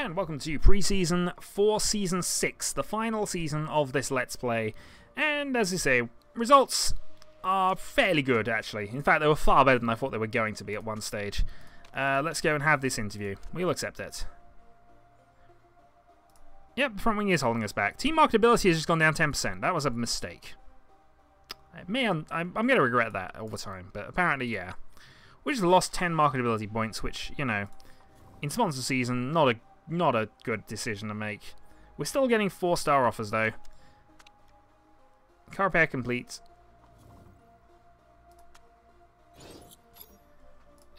and welcome to pre-season for Season 6, the final season of this Let's Play. And as I say, results are fairly good, actually. In fact, they were far better than I thought they were going to be at one stage. Let's go and have this interview. We'll accept it. Yep, the front wing is holding us back. Team marketability has just gone down 10%. That was a mistake. I'm going to regret that all the time, but apparently, yeah. We just lost 10 marketability points, which, you know, in sponsor season, not a good decision to make. We're still getting 4-star offers, though. Car repair complete.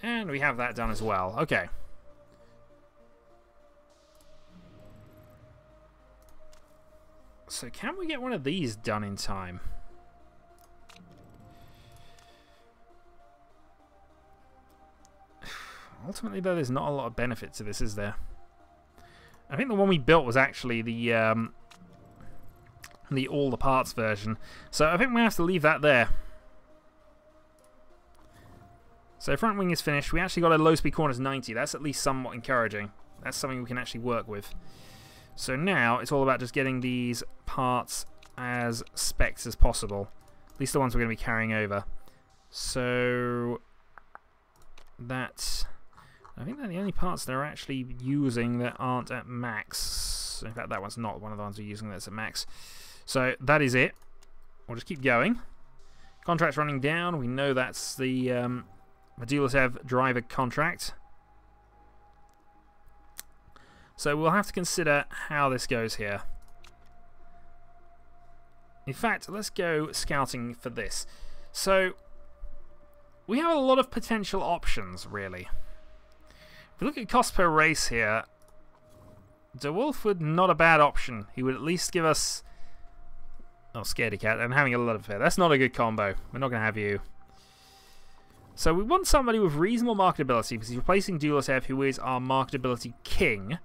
And we have that done as well. Okay. So can we get one of these done in time? Ultimately, though, there's not a lot of benefit to this, is there? I think the one we built was actually the all the parts version. So I think we have to leave that there. So front wing is finished. We actually got a low speed corners 90. That's at least somewhat encouraging. That's something we can actually work with. So now it's all about just getting these parts as specs as possible. At least the ones we're going to be carrying over. So that's... I think they're the only parts they're actually using that aren't at max. In fact, that one's not one of the ones we're using that's at max. So that is it. We'll just keep going. Contract's running down. We know that's the Medullasev driver contract. So we'll have to consider how this goes here. In fact, let's go scouting for this. So we have a lot of potential options, really. If we look at cost per race here, De Wolfwood, not a bad option. He would at least give us... Oh, Scaredy Cat, and having a lot of fair. That's not a good combo. We're not going to have you. So we want somebody with reasonable marketability, because he's replacing Medullasev, who is our marketability king.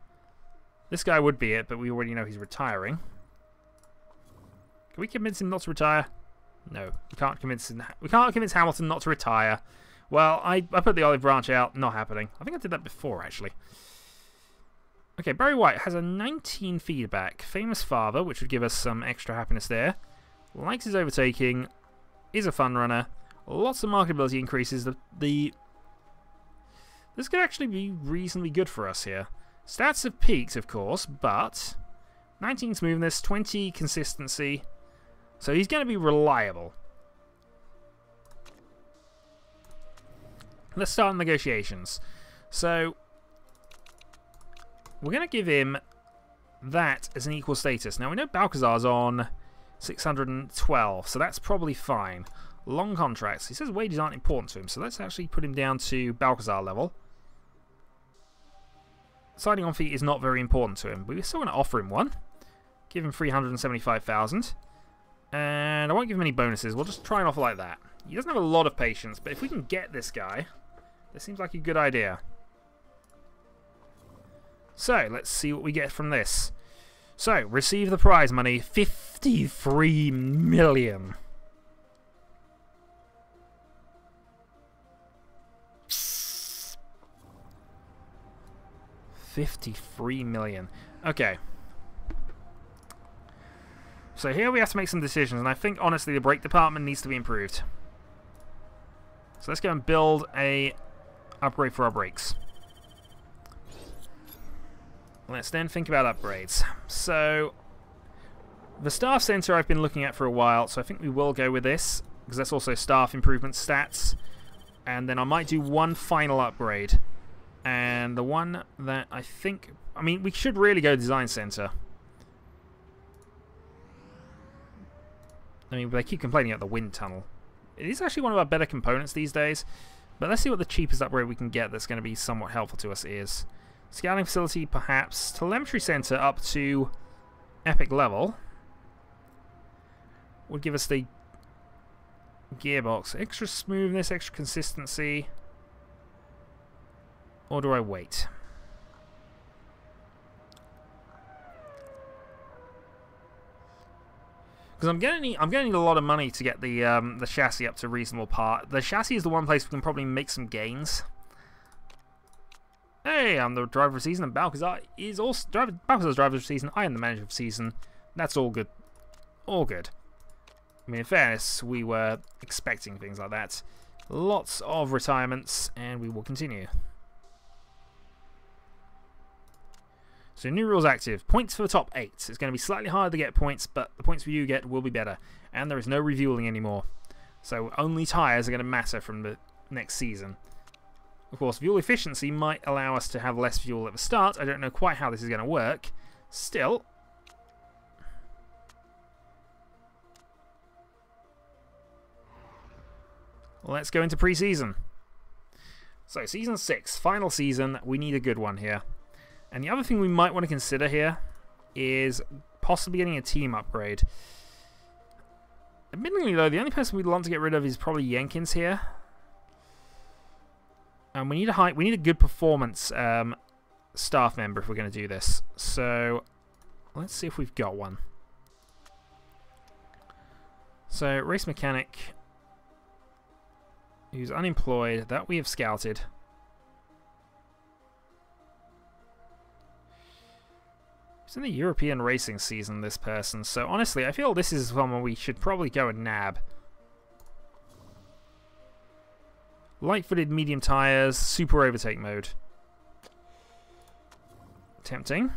This guy would be it, but we already know he's retiring. Can we convince him not to retire? No, we can't convince him. We can't convince Hamilton not to retire. Well, I put the olive branch out. Not happening. I think I did that before, actually. Okay, Barry White has a 19 feedback. Famous father, which would give us some extra happiness there. Likes his overtaking. Is a fun runner. Lots of marketability increases. This could actually be reasonably good for us here. Stats have peaked, of course, but 19 smoothness, 20 consistency. So he's going to be reliable. Let's start negotiations. So we're going to give him that as an equal status. Now we know Balcazar's on 612, so that's probably fine. Long contracts. He says wages aren't important to him, so let's actually put him down to Balcazar level. Signing on fee is not very important to him, but we're still going to offer him one. Give him 375,000. And I won't give him any bonuses. We'll just try and offer like that. He doesn't have a lot of patience, but if we can get this guy, this seems like a good idea. So, let's see what we get from this. So, receive the prize money, 53 million. $53 million. Okay. So here we have to make some decisions, and I think, honestly, the brake department needs to be improved. So let's go and build a upgrade for our brakes. Let's then think about upgrades. So the staff center I've been looking at for a while, so I think we will go with this, because that's also staff improvement stats. And then I might do one final upgrade. And the one that I think... I mean, we should really go design center. I mean, they keep complaining about the wind tunnel. It is actually one of our better components these days. But let's see what the cheapest upgrade we can get that's going to be somewhat helpful to us is. Scouting facility, perhaps. Telemetry center up to epic level. Would give us the gearbox. Extra smoothness, extra consistency. Or do I wait? Because I'm gonna need a lot of money to get the chassis up to a reasonable part. The chassis is the one place we can probably make some gains. Hey, I'm the driver of the season, and Balcazar is also Balcazar's driver of the season. I am the manager of the season. That's all good. All good. I mean, in fairness, we were expecting things like that. Lots of retirements, and we will continue. So new rules active. Points for the top 8. It's going to be slightly harder to get points, but the points you get will be better. And there is no refueling anymore. So only tyres are going to matter from the next season. Of course, fuel efficiency might allow us to have less fuel at the start. I don't know quite how this is going to work. Still. Let's go into pre-season. So, Season 6, final season. We need a good one here. And the other thing we might want to consider here is possibly getting a team upgrade. Admittedly, though, the only person we'd want to get rid of is probably Jenkins here. And we need a good performance staff member if we're going to do this. So, let's see if we've got one. So, race mechanic, who's unemployed, that we have scouted. He's in the European racing season, this person. So honestly, I feel this is someone we should probably go and nab. Light-footed, medium tyres, super overtake mode. Tempting.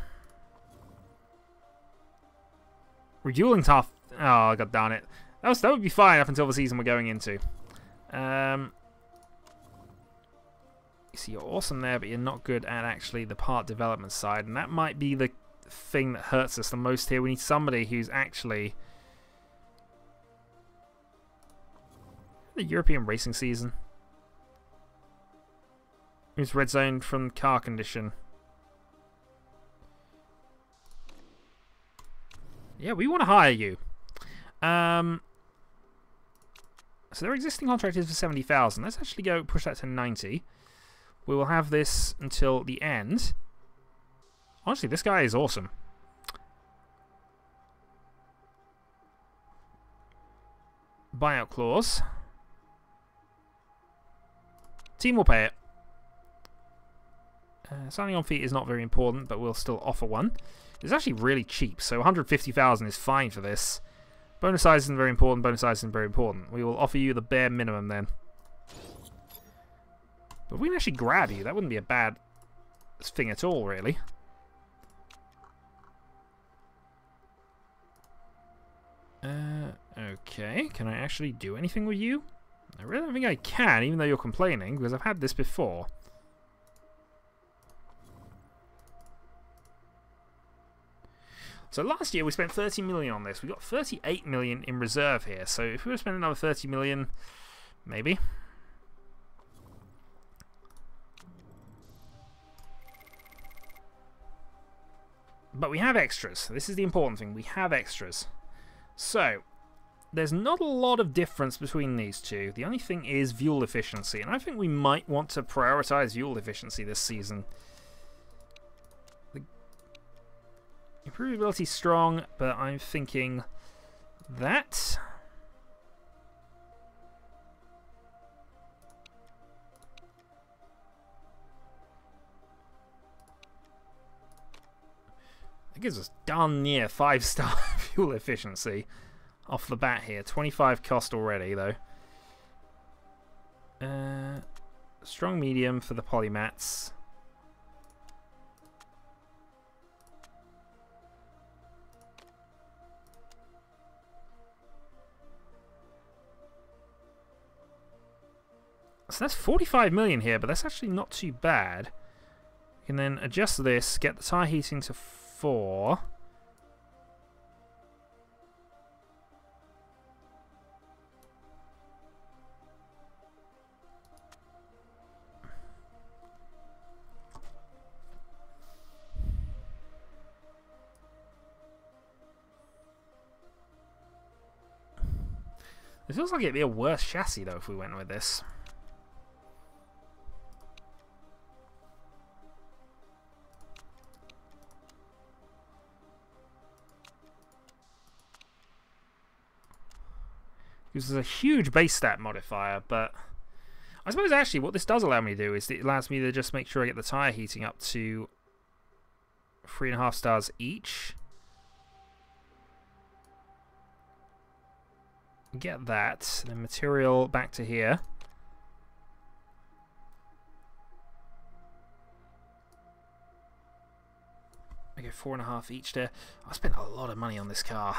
Refueling tough. Oh, god darn it. That would be fine up until the season we're going into. You see, you're awesome there, but you're not good at actually the part development side, and that might be the thing that hurts us the most here. We need somebody who's actually the European racing season, who's red zoned from car condition. Yeah, we want to hire you. So their existing contract is for 70,000. Let's actually go push that to 90. We will have this until the end. Honestly, this guy is awesome. Buyout clause. Team will pay it. Signing on fee is not very important, but we'll still offer one. It's actually really cheap, so 150,000 is fine for this. Bonus size isn't very important, bonus size isn't very important. We will offer you the bare minimum then. But if we can actually grab you, that wouldn't be a bad thing at all, really. Okay, can I actually do anything with you? I really don't think I can, even though you're complaining, because I've had this before. So last year we spent 30 million on this. We got 38 million in reserve here. So if we were to spend another 30 million, maybe. But we have extras. This is the important thing. We have extras. So there's not a lot of difference between these two. The only thing is fuel efficiency. And I think we might want to prioritize fuel efficiency this season. Improvability strong, but I'm thinking that. That gives us darn near 5-star fuel efficiency off the bat here. 25 cost already, though. Strong medium for the polymats. So that's 45 million here, but that's actually not too bad. You can then adjust this, get the tyre heating to 4. It feels like it'd be a worse chassis though if we went with this. Because there's a huge base stat modifier, but I suppose actually what this does allow me to do is it allows me to just make sure I get the tyre heating up to 3.5 stars each. Get that. Then material back to here. I go 4.5 each there. I spent a lot of money on this car.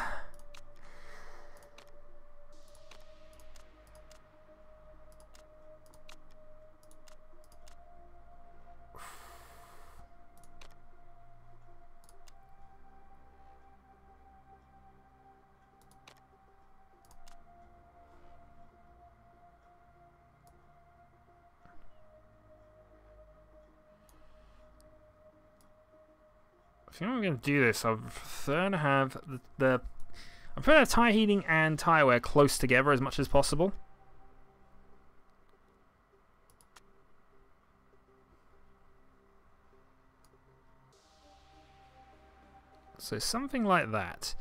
I think I'm going to do this. I'm going to have I'm putting tyre heating and tyre wear close together as much as possible. So something like that.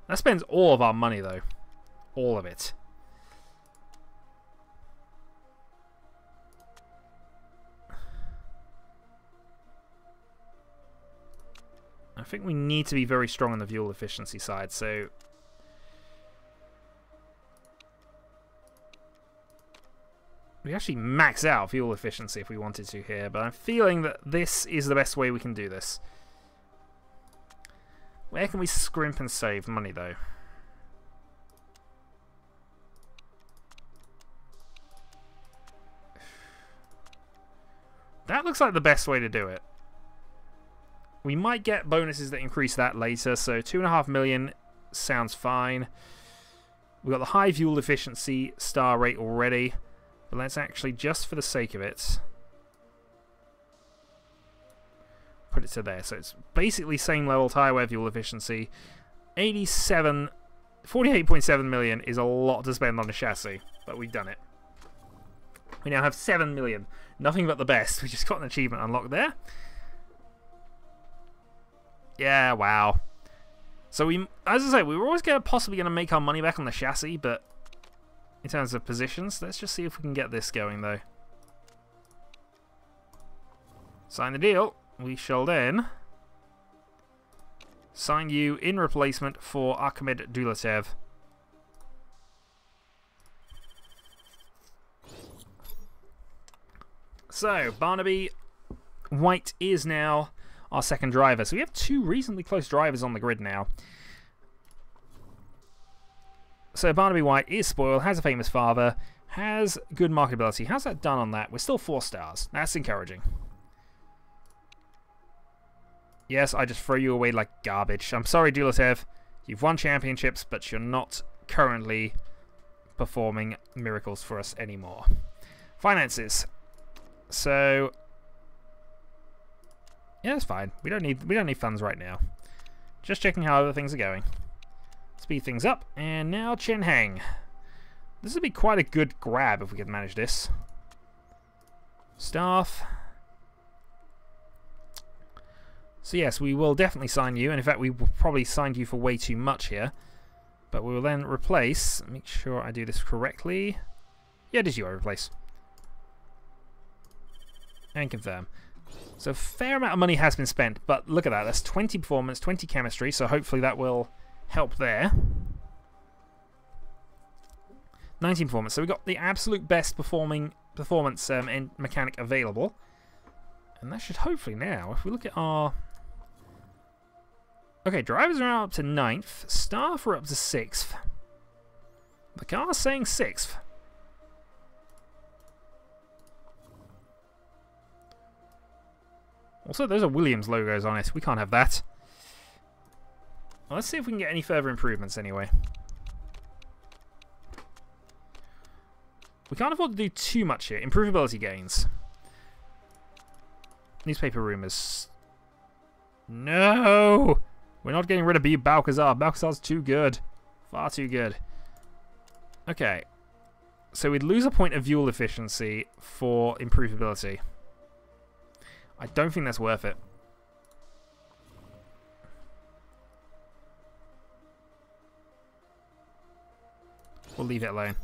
That spends all of our money though. All of it. I think we need to be very strong on the fuel efficiency side, so we actually max out fuel efficiency if we wanted to here, but I'm feeling that this is the best way we can do this. Where can we scrimp and save money though? That looks like the best way to do it. We might get bonuses that increase that later, so 2.5 million sounds fine. We've got the high fuel efficiency star rate already, but let's actually, just for the sake of it, put it to there. So it's basically same level tyre wear fuel efficiency. 48.7 million is a lot to spend on a chassis, but we've done it. We now have 7 million. Nothing but the best. We just got an achievement unlocked there. Yeah, wow. So we, as I say, we were always possibly going to make our money back on the chassis, but in terms of positions, let's just see if we can get this going though. Sign the deal. We shall then sign you in replacement for Arkhmed Dulatev. So, Barnaby White is now our second driver. So we have two reasonably close drivers on the grid now. So Barnaby White is spoiled, has a famous father, has good marketability. How's that done on that? We're still 4 stars. That's encouraging. Yes, I just throw you away like garbage. I'm sorry, Dulatev. You've won championships, but you're not currently performing miracles for us anymore. Finances. So yeah, it's fine. We don't need funds right now. Just checking how other things are going. Speed things up, and now Chen Heng. This would be quite a good grab if we could manage this. Staff. So yes, we will definitely sign you, and in fact we will probably sign you for way too much here. But we will then replace, make sure I do this correctly. Yeah, it is you I replace. And confirm. So a fair amount of money has been spent, but look at that. That's 20 performance, 20 chemistry, so hopefully that will help there. 19 performance. So we got the absolute best performance mechanic available. And that should hopefully now, if we look at our... Okay, drivers are now up to 9th. Staff are up to 6th. The car's saying 6th. Also, those are Williams logos on it. We can't have that. Well, let's see if we can get any further improvements anyway. We can't afford to do too much here. Improvability gains. Newspaper rumors. No! We're not getting rid of Balcazar. Balcazar's too good. Far too good. Okay. So we'd lose a point of fuel efficiency for improvability. I don't think that's worth it. We'll leave it alone.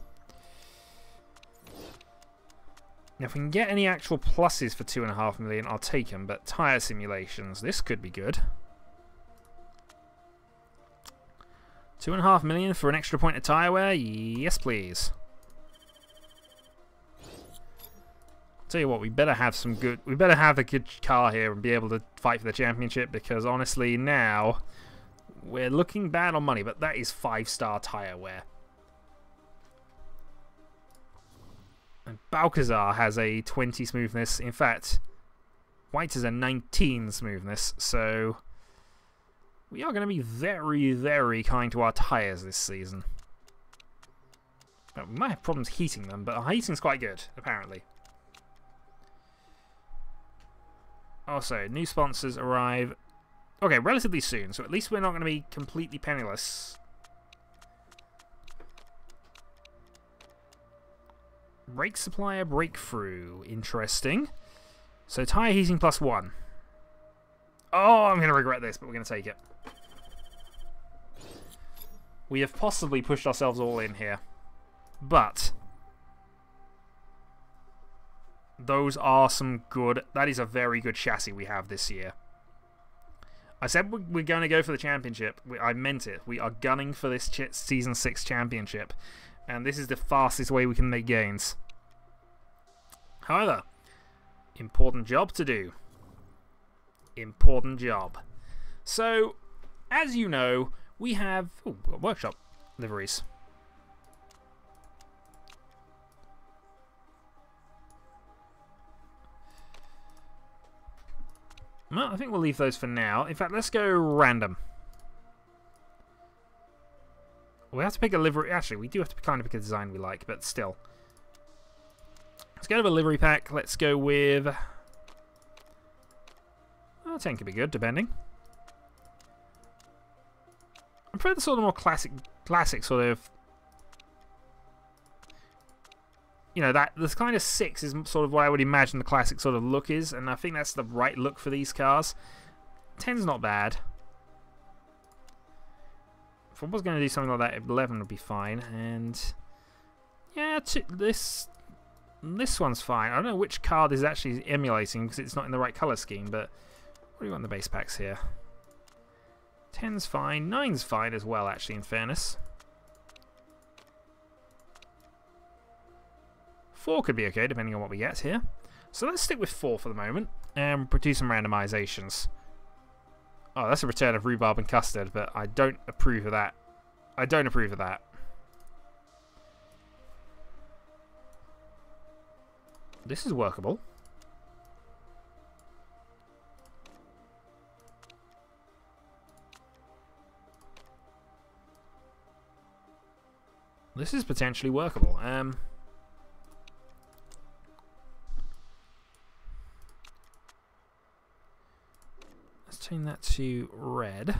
Now, if we can get any actual pluses for 2.5 million, I'll take them. But tyre simulations, this could be good. 2.5 million for an extra point of tyre wear? Yes, please. Tell you what, we better have some good. We better have a good car here and be able to fight for the championship, because honestly, now we're looking bad on money. But that is 5-star tyre wear. And Balcazar has a 20 smoothness. In fact, White has a 19 smoothness. So we are going to be very, very kind to our tyres this season. Well, we might have problems heating them, but our heating's quite good, apparently. Also, new sponsors arrive, okay, relatively soon, so at least we're not going to be completely penniless. Brake supplier breakthrough, interesting. So tyre heating +1. Oh, I'm going to regret this, but we're going to take it. We have possibly pushed ourselves all in here, but those are some good. That is a very good chassis we have this year. I said we're going to go for the championship. I meant it. We are gunning for this Season 6 championship. And this is the fastest way we can make gains. However, important job to do. Important job. So, as you know, we have workshop liveries. Well, I think we'll leave those for now. In fact, let's go random. We have to pick a livery. Actually, we do have to kind of pick a design we like, but still. Let's go with a livery pack. Let's go with... Oh, 10 could be good, depending. I prefer the sort of more classic sort of... You know, that this kind of 6 is sort of what I would imagine the classic sort of look is, and I think that's the right look for these cars. 10's not bad. If I was going to do something like that, 11 would be fine, and yeah, this one's fine. I don't know which car this is actually emulating because it's not in the right colour scheme, but what do you want in the base packs here? 10's fine, 9's fine as well, actually, in fairness. 4 could be okay, depending on what we get here. So let's stick with 4 for the moment, and do some randomizations. Oh, that's a return of rhubarb and custard, but I don't approve of that. I don't approve of that. This is workable. This is potentially workable. Let's change that to red.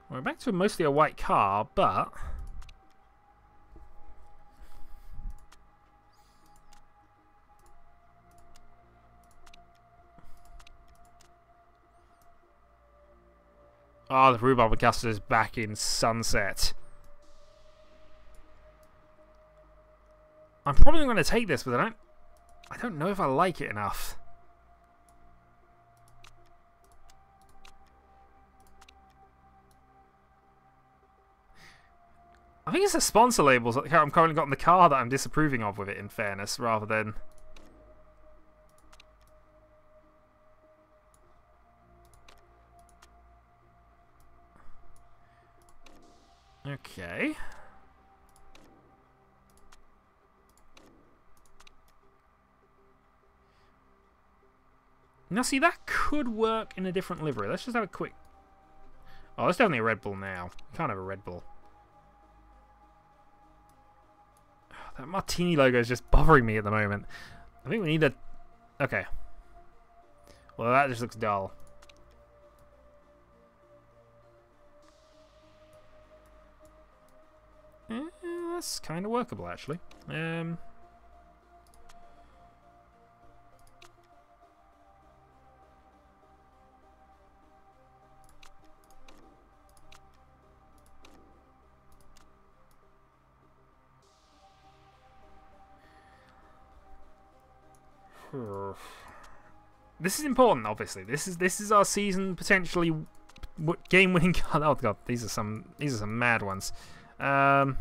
We're back to mostly a white car, but oh, the rhubarb and custard is back in sunset. I'm probably going to take this, but I don't know if I like it enough. I think it's the sponsor labels that I'm currently got in the car that I'm disapproving of with it, in fairness, rather than... Okay. Now, see, that could work in a different livery. Let's just have a quick... Oh, that's definitely a Red Bull now. We can't have a Red Bull. That Martini logo is just bothering me at the moment. I think we need a... Okay. Well, that just looks dull. That's kind of workable, actually. This is important, obviously. This is our season potentially game-winning card. Oh god, these are some mad ones. Tell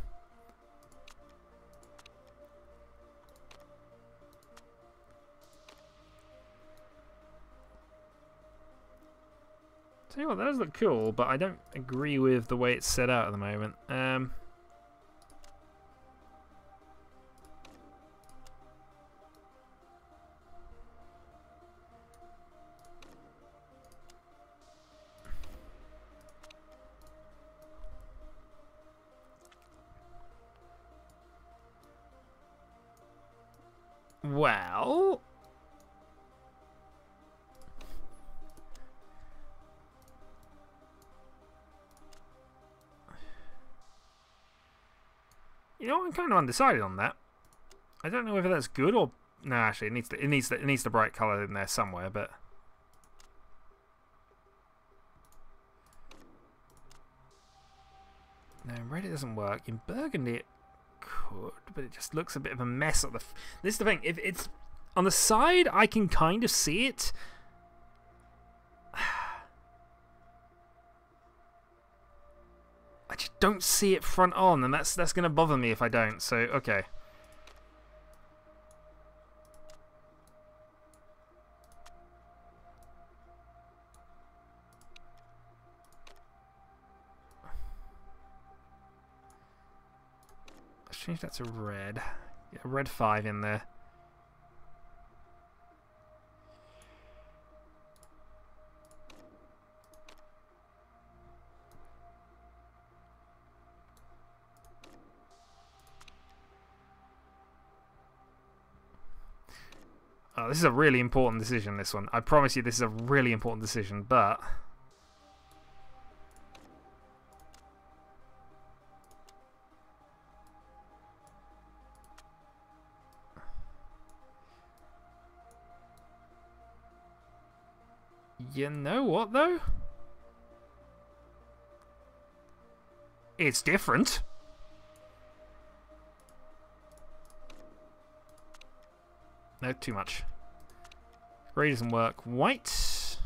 you what, that does look cool, but I don't agree with the way it's set out at the moment. Well, you know, I'm kind of undecided on that. I don't know whether that's good or no. Actually, it needs the bright color in there somewhere, but. No, in red it doesn't work. In burgundy it could, but it just looks a bit of a mess. This is the thing. If it's on the side, I can kind of see it. I just don't see it front on, and that's going to bother me if I don't. So okay. Change that to red. Yeah, red 5 in there. Oh, this is a really important decision, this one. I promise you this is a really important decision, but... You know what, though? It's different. No, too much. Grey doesn't work. White.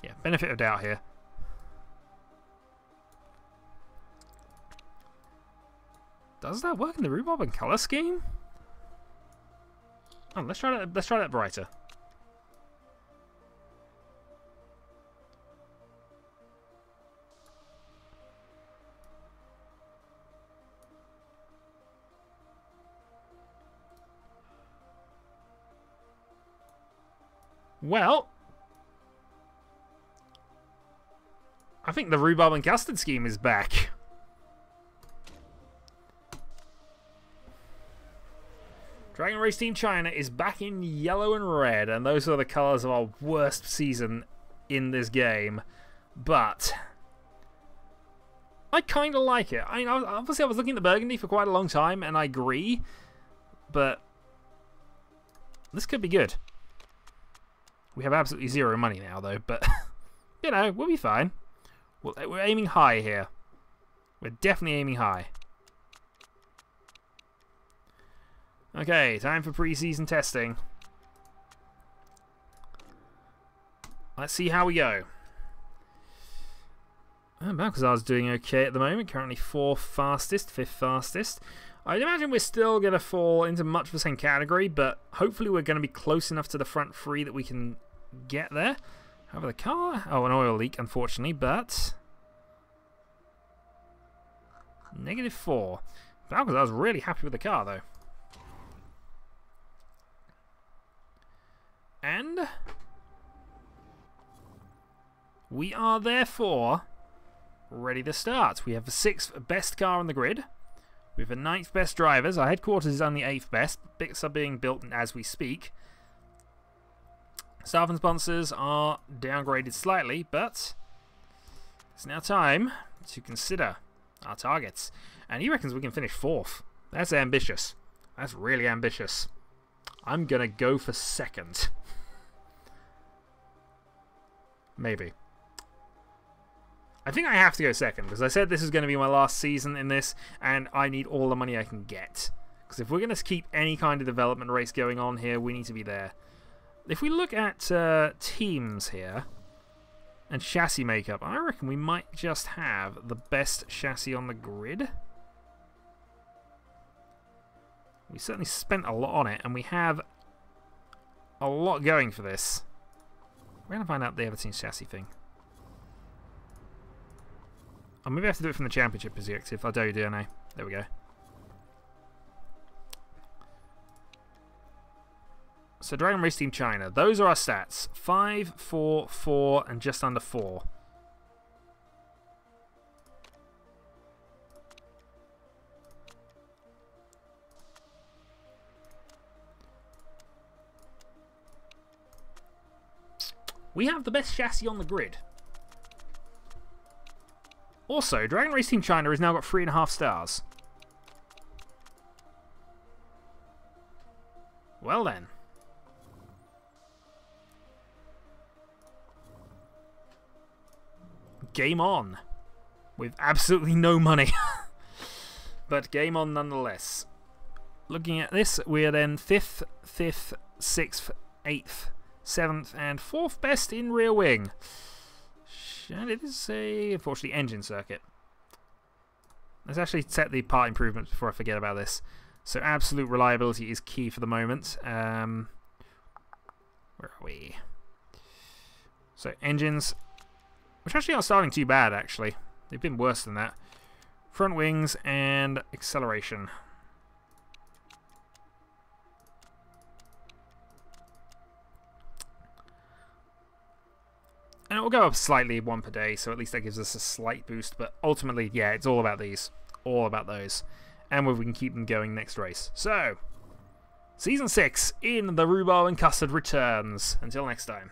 Yeah, benefit of doubt here. Does that work in the rhubarb and color scheme? Oh, let's try that. Let's try that brighter. Well, I think the rhubarb and custard scheme is back. Dragon Race Team China is back in yellow and red, and those are the colours of our worst season in this game. But I kind of like it. Obviously I was looking at the burgundy for quite a long time, and I agree. But this could be good. We have absolutely zero money now, though. But, you know, we'll be fine. We're aiming high here. We're definitely aiming high. Okay, time for pre-season testing. Let's see how we go. Balcazar's doing okay at the moment. Currently 4th fastest, 5th fastest. I'd imagine we're still going to fall into much of the same category, but hopefully we're going to be close enough to the front 3 that we can get there. However, the car... Oh, an oil leak, unfortunately, but... -4. Balcazar's really happy with the car, though. And we are therefore ready to start. We have the 6th best car on the grid. We have the 9th best drivers. Our headquarters is on the 8th best. Bits are being built as we speak. Staff and sponsors are downgraded slightly, but it's now time to consider our targets. And he reckons we can finish 4th. That's ambitious. That's really ambitious. I'm going to go for 2nd. Maybe. I think I have to go second, because I said this is going to be my last season in this, and I need all the money I can get. Because if we're going to keep any kind of development race going on here, we need to be there. If we look at teams here, and chassis makeup, I reckon we might just have the best chassis on the grid. We certainly spent a lot on it, and we have a lot going for this. We're going to find out the other team's chassis thing. Oh, maybe I have to do it from the championship perspective. I do, don't I? There we go. So Dragon Race Team China. Those are our stats. 5, 4, 4, and just under 4. We have the best chassis on the grid. Also, Dragon Race Team China has now got 3.5 stars. Well then. Game on. With absolutely no money. But game on nonetheless. Looking at this, we are then 5th, 5th, 6th, 8th, 7th, and 4th best in rear wing. And it is a, unfortunately, engine circuit. Let's actually set the part improvements before I forget about this. So absolute reliability is key for the moment. Where are we? So engines, which actually aren't starting too bad, actually. They've been worse than that. Front wings and acceleration. And it will go up slightly 1 per day, so at least that gives us a slight boost. But ultimately, yeah, it's all about these. All about those. And whether we can keep them going next race. So, Season 6 in the Rhubarb and Custard returns. Until next time.